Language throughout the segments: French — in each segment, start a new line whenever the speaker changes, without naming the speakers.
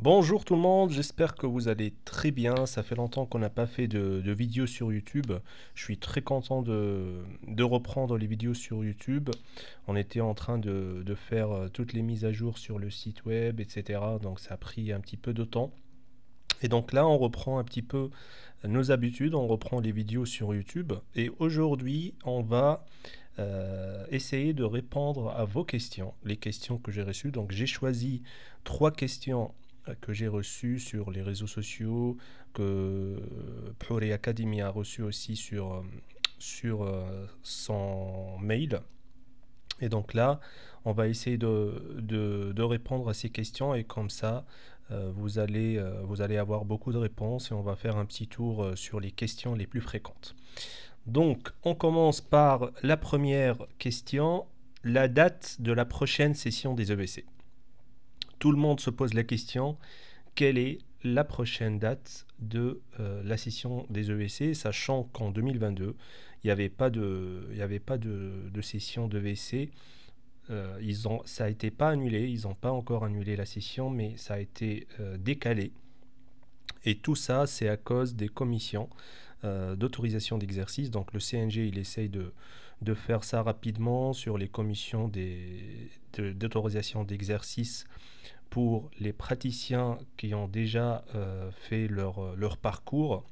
Bonjour tout le monde, j'espère que vous allez très bien. Ça fait longtemps qu'on n'a pas fait de vidéos sur YouTube. Je suis très content de reprendre les vidéos sur YouTube. On était en train de faire toutes les mises à jour sur le site web, etc. Donc ça a pris un petit peu de temps. Et donc là, on reprend un petit peu nos habitudes, on reprend les vidéos sur YouTube. Et aujourd'hui, on va essayer de répondre à vos questions, les questions que j'ai reçues. Donc j'ai choisi 3 questions que j'ai reçues sur les réseaux sociaux, que Puri Academy a reçues aussi sur son mail. Et donc là, on va essayer de répondre à ces questions et comme ça, vous allez avoir beaucoup de réponses et on va faire un petit tour sur les questions les plus fréquentes. Donc, on commence par la première question, la date de la prochaine session des EBC. Tout le monde se pose la question, quelle est la prochaine date de la session des EBC, sachant qu'en 2022, il n'y avait pas de session d'EBC. Ça n'a été pas annulé, ils n'ont pas encore annulé la session, mais ça a été décalé. Et tout ça, c'est à cause des commissions d'autorisation d'exercice. Donc le CNG, il essaye de faire ça rapidement sur les commissions d'autorisation d'exercice pour les praticiens qui ont déjà fait leur parcours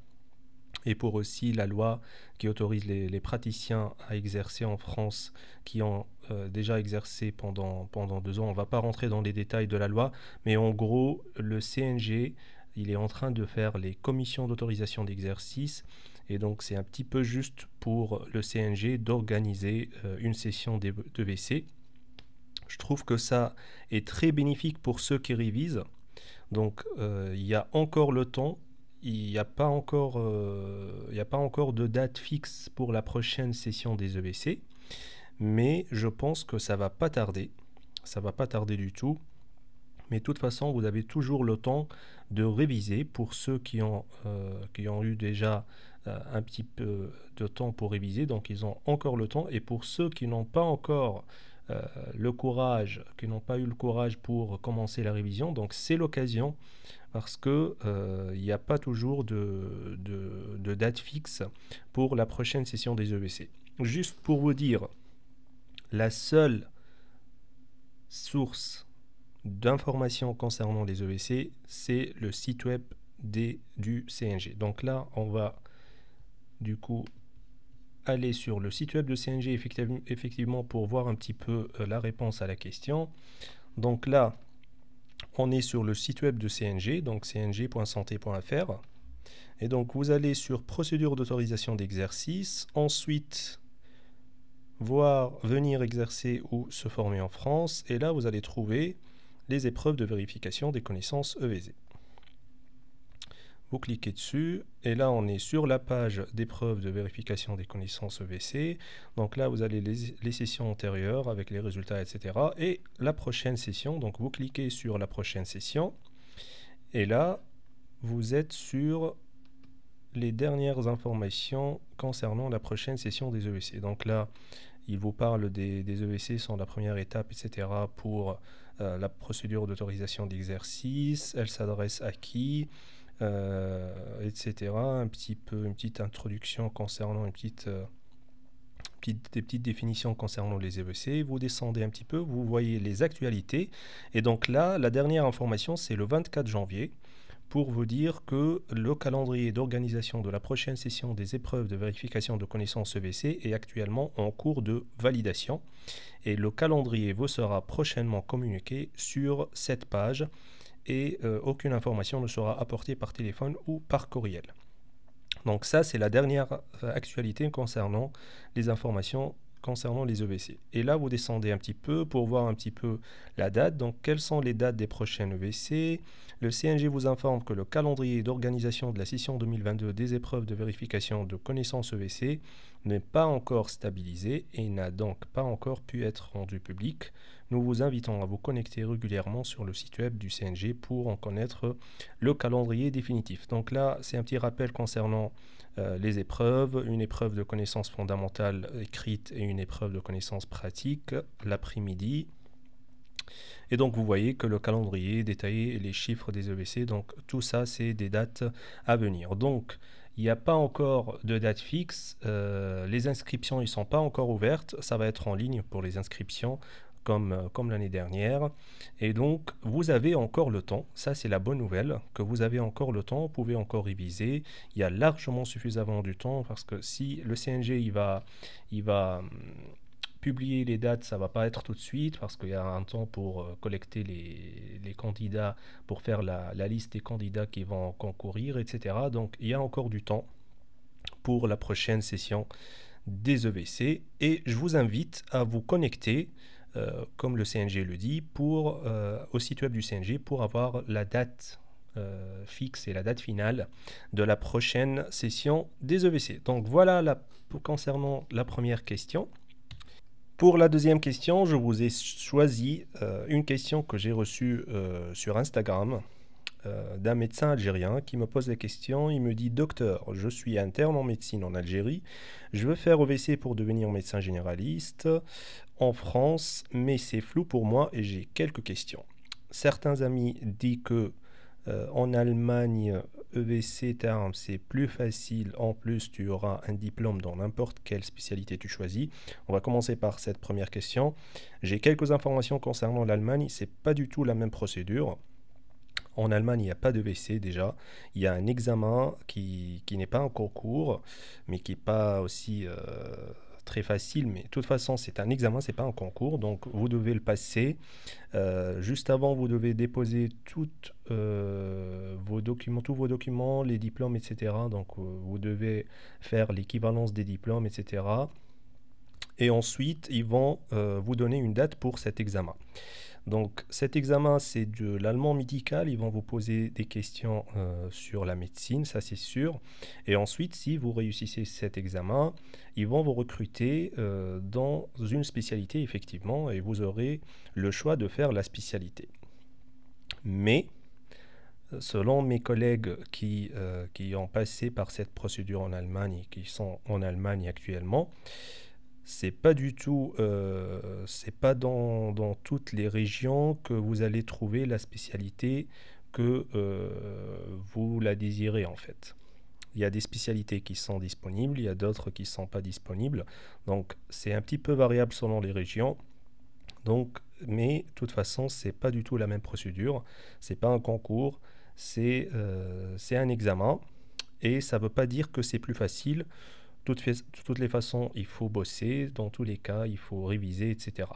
et pour aussi la loi qui autorise les praticiens à exercer en France qui ont déjà exercé pendant 2 ans. On ne va pas rentrer dans les détails de la loi, mais en gros, le CNG, il est en train de faire les commissions d'autorisation d'exercice et donc c'est un petit peu juste pour le CNG d'organiser une session d'EBC. Je trouve que ça est très bénéfique pour ceux qui révisent. Donc il y a encore le temps. Il n'y a pas encore de date fixe pour la prochaine session des EBC, mais je pense que ça va pas tarder. Ça va pas tarder du tout. Mais de toute façon, vous avez toujours le temps de réviser pour ceux qui ont eu déjà un petit peu de temps pour réviser. Donc, ils ont encore le temps. Et pour ceux qui n'ont pas encore le courage, qui n'ont pas eu le courage pour commencer la révision, donc c'est l'occasion parce que il n'y a pas toujours de date fixe pour la prochaine session des EBC. Juste pour vous dire, la seule source d'informations concernant les EBC, c'est le site web du CNG. Donc là, on va du coup aller sur le site web de CNG effectivement pour voir un petit peu la réponse à la question. Donc là, on est sur le site web de CNG, donc cng.santé.fr. Et donc vous allez sur procédure d'autorisation d'exercice, ensuite voir venir exercer ou se former en France, et là vous allez trouver les épreuves de vérification des connaissances EVZ. Vous cliquez dessus et là on est sur la page d'épreuves de vérification des connaissances EVC. Donc là vous avez les sessions antérieures avec les résultats, etc. Et la prochaine session, donc vous cliquez sur la prochaine session et là vous êtes sur les dernières informations concernant la prochaine session des EVC. Donc là il vous parle des EVC sont la première étape, etc. pour la procédure d'autorisation d'exercice. Elle s'adresse à qui, etc. Une petite introduction concernant des petites définitions concernant les EVC. Vous descendez un petit peu, vous voyez les actualités. Et donc là, la dernière information, c'est le 24 janvier. Pour vous dire que le calendrier d'organisation de la prochaine session des épreuves de vérification de connaissances EVC est actuellement en cours de validation et le calendrier vous sera prochainement communiqué sur cette page et aucune information ne sera apportée par téléphone ou par courriel. Donc ça, c'est la dernière actualité concernant les informations concernant les EVC. Et là, vous descendez un petit peu pour voir un petit peu la date. Donc, quelles sont les dates des prochaines EVC? Le CNG vous informe que le calendrier d'organisation de la session 2022 des épreuves de vérification de connaissances EVC n'est pas encore stabilisé et n'a donc pas encore pu être rendu public. Nous vous invitons à vous connecter régulièrement sur le site web du CNG pour en connaître le calendrier définitif. Donc là, c'est un petit rappel concernant les épreuves, une épreuve de connaissances fondamentales écrite et une épreuve de connaissances pratiques l'après-midi. Et donc vous voyez que le calendrier détaillé, les chiffres des EVC, donc tout ça c'est des dates à venir. Donc il n'y a pas encore de date fixe, les inscriptions ne sont pas encore ouvertes, ça va être en ligne pour les inscriptions comme l'année dernière. Et donc vous avez encore le temps, ça c'est la bonne nouvelle, que vous avez encore le temps, vous pouvez encore réviser, il y a largement suffisamment du temps parce que si le CNG il va publier les dates, ça va pas être tout de suite parce qu'il y a un temps pour collecter les candidats, pour faire la liste des candidats qui vont concourir, etc. Donc il y a encore du temps pour la prochaine session des EVC et je vous invite à vous connecter, comme le CNG le dit, au site web du CNG pour avoir la date fixe et la date finale de la prochaine session des EVC. Donc voilà concernant la première question. Pour la deuxième question, je vous ai choisi une question que j'ai reçue sur Instagram d'un médecin algérien qui me pose la question. Il me dit: Docteur, je suis interne en médecine en Algérie. Je veux faire EVC pour devenir médecin généraliste en France, mais c'est flou pour moi et j'ai quelques questions. Certains amis disent que en Allemagne, EVC terme, c'est plus facile. En plus, tu auras un diplôme dans n'importe quelle spécialité tu choisis. On va commencer par cette première question. J'ai quelques informations concernant l'Allemagne. C'est pas du tout la même procédure. En Allemagne, il n'y a pas d'EVC déjà. Il y a un examen qui n'est pas un concours, mais qui n'est pas aussi très facile. Mais de toute façon, c'est un examen, c'est pas un concours. Donc, vous devez le passer. Juste avant, vous devez déposer tous vos documents, les diplômes, etc. Donc, vous devez faire l'équivalence des diplômes, etc. Et ensuite, ils vont vous donner une date pour cet examen. Donc cet examen, c'est de l'allemand médical. Ils vont vous poser des questions sur la médecine, ça c'est sûr. Et ensuite, si vous réussissez cet examen, ils vont vous recruter dans une spécialité, effectivement, et vous aurez le choix de faire la spécialité. Mais, selon mes collègues qui ont passé par cette procédure en Allemagne et qui sont en Allemagne actuellement, c'est pas du tout, c'est pas dans toutes les régions que vous allez trouver la spécialité que vous la désirez en fait. Il y a des spécialités qui sont disponibles, il y a d'autres qui ne sont pas disponibles. Donc c'est un petit peu variable selon les régions. Donc, mais de toute façon, c'est pas du tout la même procédure. C'est pas un concours, c'est un examen. Et ça ne veut pas dire que c'est plus facile. De toutes les façons, il faut bosser, dans tous les cas, il faut réviser, etc.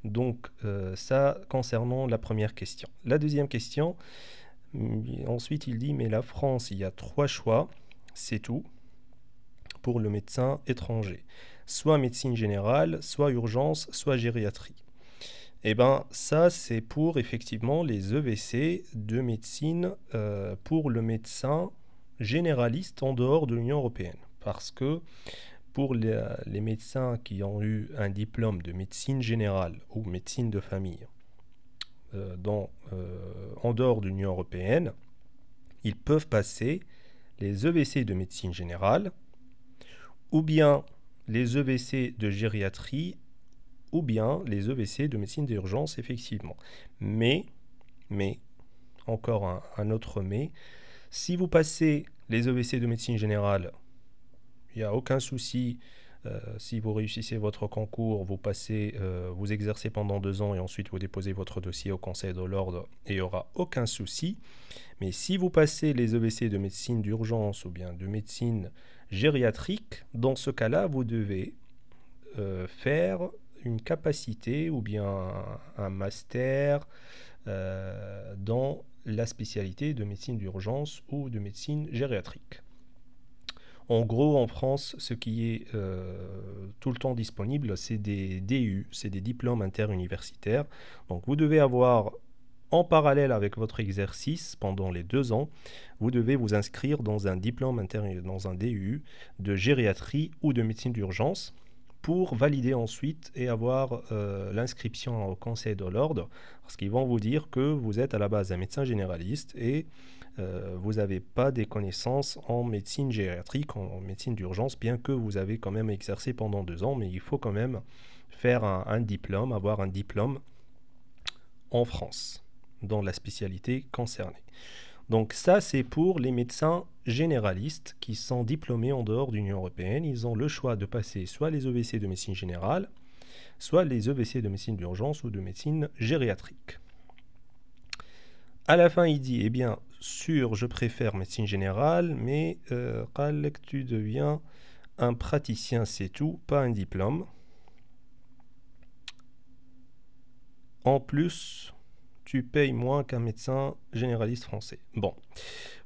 Donc, ça concernant la première question. La deuxième question, ensuite il dit, mais la France, il y a 3 choix, c'est tout, pour le médecin étranger. Soit médecine générale, soit urgence, soit gériatrie. Eh bien, ça, c'est pour effectivement les EVC de médecine pour le médecin généraliste en dehors de l'Union européenne. Parce que pour les médecins qui ont eu un diplôme de médecine générale ou médecine de famille en dehors de l'Union européenne, ils peuvent passer les EVC de médecine générale ou bien les EVC de gériatrie ou bien les EVC de médecine d'urgence, effectivement. Mais, encore un autre mais, si vous passez les EVC de médecine générale, il n'y a aucun souci. Si vous réussissez votre concours, vous exercez pendant 2 ans et ensuite vous déposez votre dossier au Conseil de l'Ordre et il n'y aura aucun souci. Mais si vous passez les EVC de médecine d'urgence ou bien de médecine gériatrique, dans ce cas-là, vous devez faire une capacité ou bien un master dans la spécialité de médecine d'urgence ou de médecine gériatrique. En gros, en France, ce qui est tout le temps disponible, c'est des DU, c'est des diplômes interuniversitaires. Donc vous devez avoir, en parallèle avec votre exercice pendant les 2 ans, vous devez vous inscrire dans un diplôme dans un DU de gériatrie ou de médecine d'urgence pour valider ensuite et avoir l'inscription au Conseil de l'Ordre, parce qu'ils vont vous dire que vous êtes à la base un médecin généraliste et vous n'avez pas des connaissances en médecine gériatrique, en médecine d'urgence, bien que vous avez quand même exercé pendant 2 ans, mais il faut quand même faire un diplôme, avoir un diplôme en France, dans la spécialité concernée. Donc ça, c'est pour les médecins généralistes qui sont diplômés en dehors de l'Union européenne. Ils ont le choix de passer soit les EVC de médecine générale, soit les EVC de médecine d'urgence ou de médecine gériatrique. À la fin, il dit, eh bien, sûr, je préfère médecine générale, mais tu deviens un praticien, c'est tout, pas un diplôme. En plus, tu payes moins qu'un médecin généraliste français. Bon,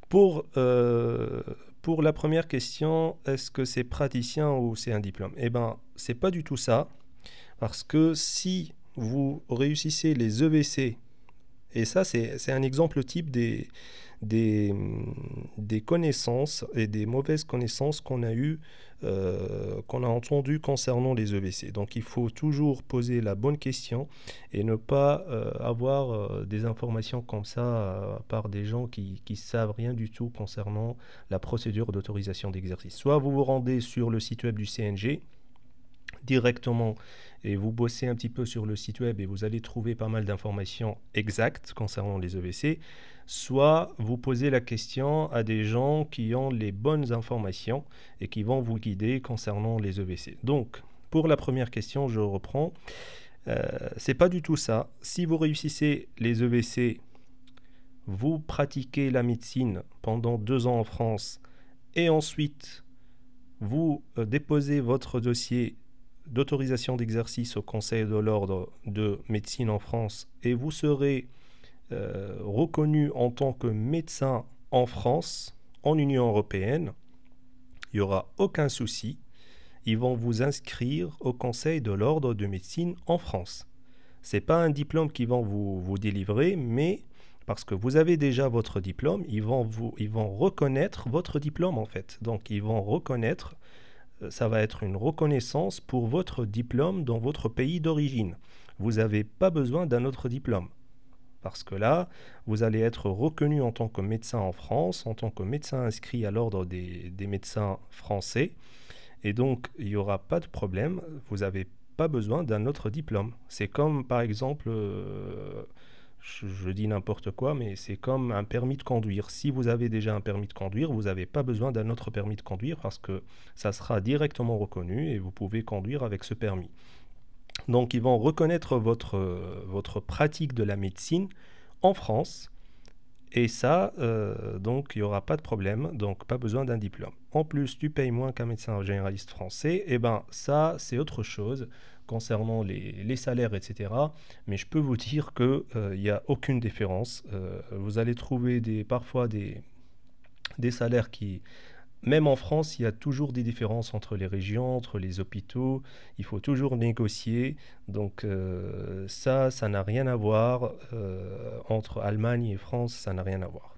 pour la première question, est-ce que c'est praticien ou c'est un diplôme? Eh bien, c'est pas du tout ça, parce que si vous réussissez les EVC, et ça c'est un exemple type des connaissances et des mauvaises connaissances qu'on a eues, qu'on a entendues concernant les EVC. Donc il faut toujours poser la bonne question et ne pas avoir des informations comme ça par des gens qui savent rien du tout concernant la procédure d'autorisation d'exercice. Soit vous vous rendez sur le site web du CNG directement et vous bossez un petit peu sur le site web et vous allez trouver pas mal d'informations exactes concernant les EVC, soit vous posez la question à des gens qui ont les bonnes informations et qui vont vous guider concernant les EVC. Donc, pour la première question, je reprends. C'est pas du tout ça. Si vous réussissez les EVC, vous pratiquez la médecine pendant 2 ans en France et ensuite vous déposez votre dossier d'autorisation d'exercice au Conseil de l'ordre de médecine en France et vous serez reconnu en tant que médecin en France, en Union européenne, il n'y aura aucun souci. Ils vont vous inscrire au Conseil de l'ordre de médecine en France. Ce n'est pas un diplôme qu'ils vont vous délivrer, mais parce que vous avez déjà votre diplôme, ils vont reconnaître votre diplôme en fait. Donc ils vont reconnaître, ça va être une reconnaissance pour votre diplôme dans votre pays d'origine. Vous n'avez pas besoin d'un autre diplôme. Parce que là, vous allez être reconnu en tant que médecin en France, en tant que médecin inscrit à l'ordre des médecins français. Et donc, il n'y aura pas de problème. Vous n'avez pas besoin d'un autre diplôme. C'est comme, par exemple, je dis n'importe quoi, mais c'est comme un permis de conduire. Si vous avez déjà un permis de conduire, vous n'avez pas besoin d'un autre permis de conduire parce que ça sera directement reconnu et vous pouvez conduire avec ce permis. Donc, ils vont reconnaître votre pratique de la médecine en France. Et ça, donc, il n'y aura pas de problème. Donc, pas besoin d'un diplôme. En plus, tu payes moins qu'un médecin généraliste français. Et bien, ça, c'est autre chose concernant les salaires, etc. Mais je peux vous dire qu'il n'y a aucune différence. Vous allez trouver parfois des salaires qui... Même en France, il y a toujours des différences entre les régions, entre les hôpitaux. Il faut toujours négocier. Donc ça n'a rien à voir. Entre Allemagne et France, ça n'a rien à voir.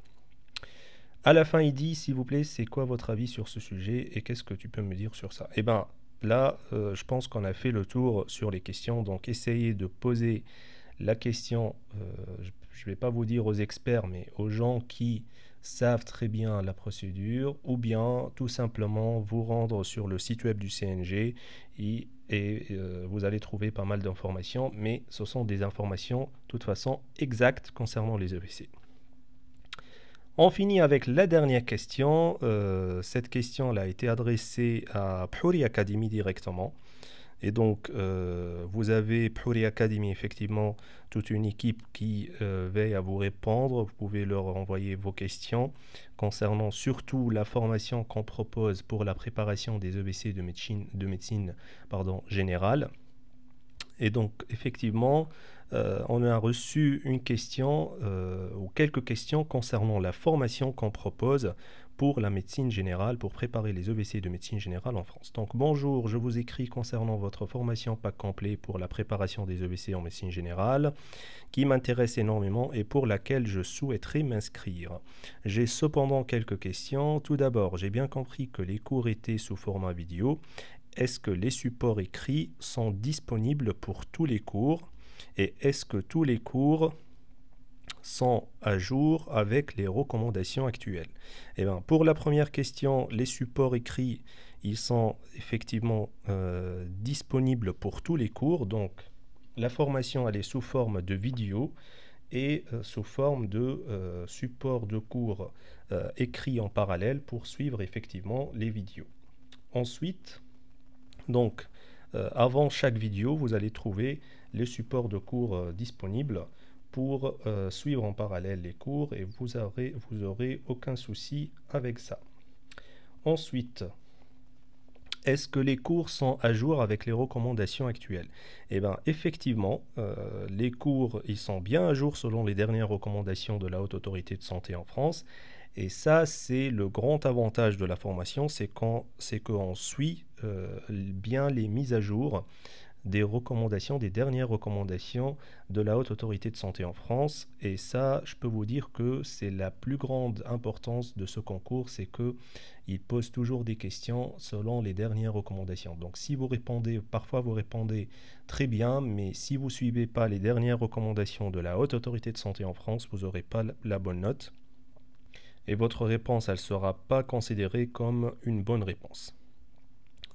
À la fin, il dit, s'il vous plaît, c'est quoi votre avis sur ce sujet et qu'est-ce que tu peux me dire sur ça? Eh bien, là, je pense qu'on a fait le tour sur les questions. Donc, essayez de poser la question, je ne vais pas vous dire aux experts, mais aux gens qui savent très bien la procédure, ou bien tout simplement vous rendre sur le site web du CNG et vous allez trouver pas mal d'informations, mais ce sont des informations de toute façon exactes concernant les EVC. On finit avec la dernière question. Cette question a été adressée à Phouri Academy directement. Et donc, vous avez Phouri Academy, effectivement, toute une équipe qui veille à vous répondre. Vous pouvez leur envoyer vos questions concernant surtout la formation qu'on propose pour la préparation des EVC de médecine générale. Et donc, effectivement, on a reçu une question ou quelques questions concernant la formation qu'on propose pour la médecine générale, pour préparer les EVC de médecine générale en France. Donc bonjour, je vous écris concernant votre formation pack complet pour la préparation des EVC en médecine générale, qui m'intéresse énormément et pour laquelle je souhaiterais m'inscrire. J'ai cependant quelques questions. Tout d'abord, j'ai bien compris que les cours étaient sous format vidéo. Est-ce que les supports écrits sont disponibles pour tous les cours? Et est-ce que tous les cours sont à jour avec les recommandations actuelles? Eh bien, pour la première question, les supports écrits, ils sont effectivement disponibles pour tous les cours. Donc, la formation elle est sous forme de vidéo et sous forme de support de cours écrit en parallèle pour suivre effectivement les vidéos. Ensuite, donc, avant chaque vidéo, vous allez trouver les supports de cours disponibles pour suivre en parallèle les cours et vous aurez aucun souci avec ça. Ensuite, est-ce que les cours sont à jour avec les recommandations actuelles? Eh bien, effectivement, les cours ils sont bien à jour selon les dernières recommandations de la Haute Autorité de Santé en France. Et ça, c'est le grand avantage de la formation, c'est qu'on suit bien les mises à jour des recommandations, des dernières recommandations de la Haute Autorité de Santé en France. Et ça, je peux vous dire que c'est la plus grande importance de ce concours, c'est qu'il pose toujours des questions selon les dernières recommandations. Donc si vous répondez, parfois vous répondez très bien, mais si vous ne suivez pas les dernières recommandations de la Haute Autorité de Santé en France, vous n'aurez pas la bonne note. Et votre réponse, elle ne sera pas considérée comme une bonne réponse.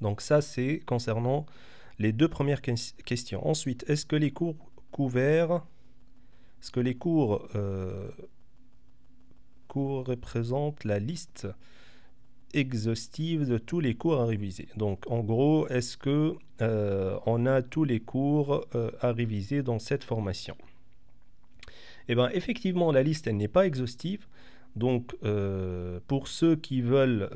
Donc ça, c'est concernant les deux premières questions. Ensuite, est-ce que les cours couverts, est-ce que les cours représentent la liste exhaustive de tous les cours à réviser? Donc en gros, est-ce que on a tous les cours à réviser dans cette formation? Eh bien, effectivement, la liste, elle n'est pas exhaustive. Donc, pour ceux qui veulent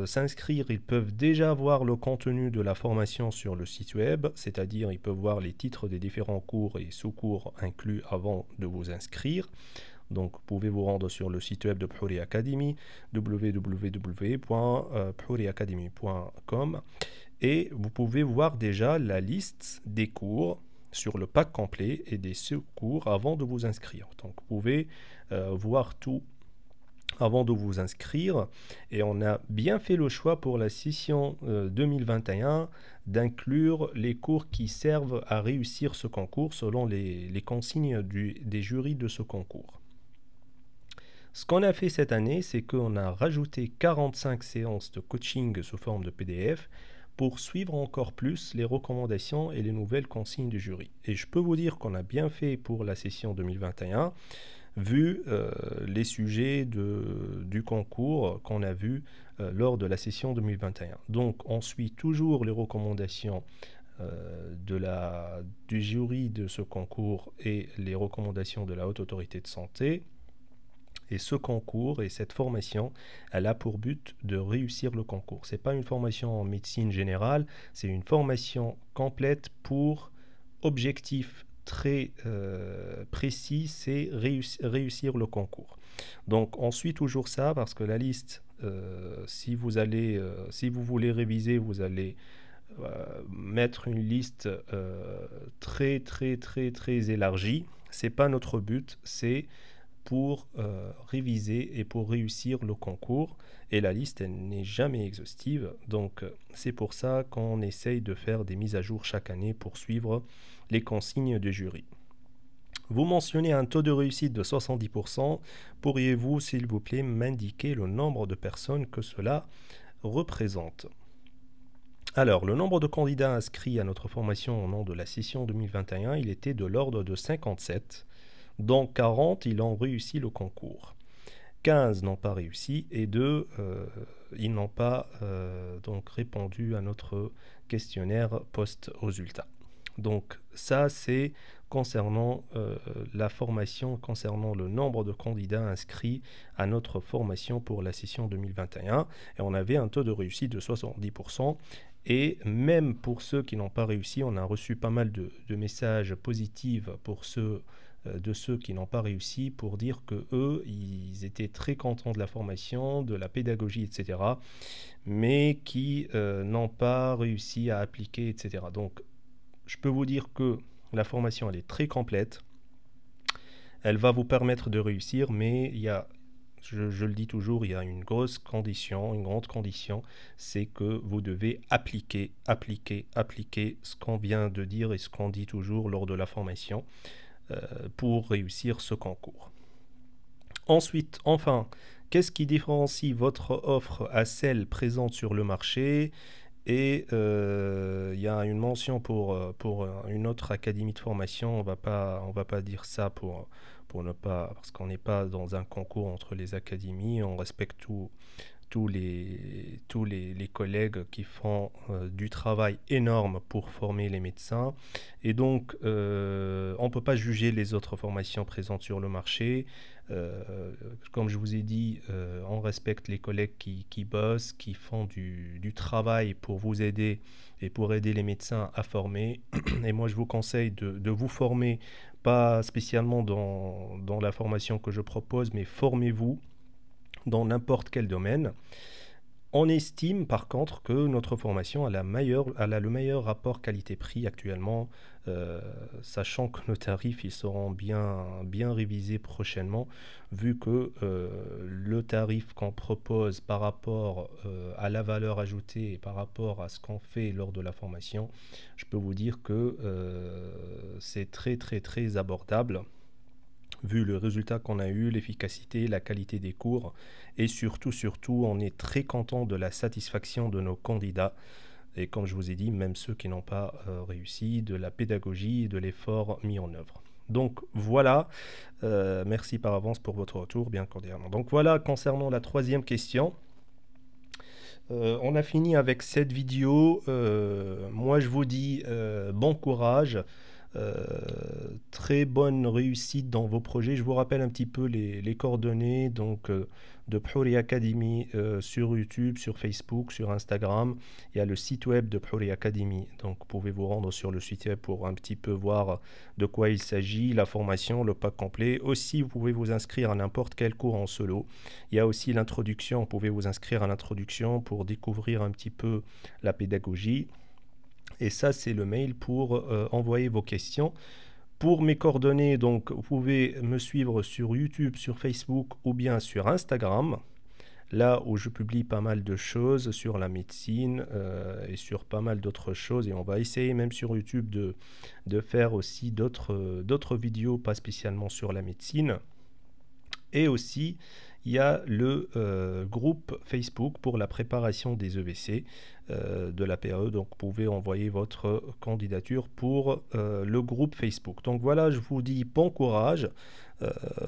s'inscrire, ils peuvent déjà voir le contenu de la formation sur le site web, c'est-à-dire ils peuvent voir les titres des différents cours et sous-cours inclus avant de vous inscrire. Donc, vous pouvez vous rendre sur le site web de Phouri Academy, www.phouriacademy.com, et vous pouvez voir déjà la liste des cours sur le pack complet et des sous-cours avant de vous inscrire. Donc, vous pouvez voir tout avant de vous inscrire, et on a bien fait le choix pour la session 2021 d'inclure les cours qui servent à réussir ce concours selon les consignes des jurys de ce concours. Ce qu'on a fait cette année, c'est qu'on a rajouté 45 séances de coaching sous forme de PDF pour suivre encore plus les recommandations et les nouvelles consignes du jury. Et je peux vous dire qu'on a bien fait pour la session 2021, vu les sujets du concours qu'on a vu lors de la session 2021. Donc on suit toujours les recommandations du jury de ce concours et les recommandations de la Haute Autorité de Santé. Et ce concours et cette formation, elle a pour but de réussir le concours. Ce n'est pas une formation en médecine générale, c'est une formation complète pour objectif très précis, c'est réussir le concours. Donc on suit toujours ça parce que la liste, si vous voulez réviser, vous allez mettre une liste très élargie. C'est pas notre but, c'est pour réviser et pour réussir le concours, et la liste elle n'est jamais exhaustive, donc c'est pour ça qu'on essaye de faire des mises à jour chaque année pour suivre les consignes du jury. Vous mentionnez un taux de réussite de 70%, pourriez-vous s'il vous plaît m'indiquer le nombre de personnes que cela représente? Alors, le nombre de candidats inscrits à notre formation au nom de la session 2021, il était de l'ordre de 57. Donc 40, ils ont réussi le concours. 15 n'ont pas réussi et 2, ils n'ont pas donc répondu à notre questionnaire post-résultat. Donc ça, c'est concernant la formation, concernant le nombre de candidats inscrits à notre formation pour la session 2021. Et on avait un taux de réussite de 70%. Et même pour ceux qui n'ont pas réussi, on a reçu pas mal de messages positifs pour ceux qui n'ont pas réussi, pour dire que eux, ils étaient très contents de la formation, de la pédagogie, etc., mais qui n'ont pas réussi à appliquer, etc. Donc, je peux vous dire que la formation, elle est très complète. Elle va vous permettre de réussir, mais il y a, je le dis toujours, il y a une grande condition, c'est que vous devez appliquer ce qu'on vient de dire et ce qu'on dit toujours lors de la formation pour réussir ce concours. Ensuite, enfin, qu'est-ce qui différencie votre offre à celle présente sur le marché Et il y a une mention pour une autre académie de formation. On va pas dire ça pour ne pas, parce qu'on n'est pas dans un concours entre les académies. On respecte les collègues qui font du travail énorme pour former les médecins. Et donc, on ne peut pas juger les autres formations présentes sur le marché. Comme je vous ai dit, on respecte les collègues qui bossent, qui font du travail pour vous aider et pour aider les médecins à former. Et moi, je vous conseille de vous former, pas spécialement dans la formation que je propose, mais formez-vous dans n'importe quel domaine. On estime par contre que notre formation elle a le meilleur rapport qualité-prix actuellement, sachant que nos tarifs ils seront bien révisés prochainement, vu que le tarif qu'on propose par rapport à la valeur ajoutée et par rapport à ce qu'on fait lors de la formation, je peux vous dire que c'est très abordable vu le résultat qu'on a eu, l'efficacité, la qualité des cours et surtout, on est très content de la satisfaction de nos candidats. Et comme je vous ai dit, même ceux qui n'ont pas réussi, de la pédagogie et de l'effort mis en œuvre. Donc voilà, merci par avance pour votre retour, bien cordialement. Donc voilà, concernant la troisième question. On a fini avec cette vidéo. Moi, je vous dis bon courage. Euh, Très bonne réussite dans vos projets. Je vous rappelle un petit peu les coordonnées donc, de Phouri Academy sur YouTube, sur Facebook, sur Instagram. Il y a le site web de Phouri Academy. Donc vous pouvez vous rendre sur le site web pour un petit peu voir de quoi il s'agit, la formation, le pack complet. Aussi, vous pouvez vous inscrire à n'importe quel cours en solo. Il y a aussi l'introduction. Vous pouvez vous inscrire à l'introduction pour découvrir un petit peu la pédagogie. Et ça, c'est le mail pour envoyer vos questions. Pour mes coordonnées, donc, vous pouvez me suivre sur YouTube, sur Facebook ou bien sur Instagram, là où je publie pas mal de choses sur la médecine et sur pas mal d'autres choses. Et on va essayer même sur YouTube de faire aussi d'autres vidéos, pas spécialement sur la médecine. Et aussi, il y a le groupe Facebook pour la préparation des EVC de la PAE. Donc, vous pouvez envoyer votre candidature pour le groupe Facebook. Donc, voilà, je vous dis bon courage,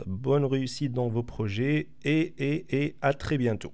bonne réussite dans vos projets et à très bientôt.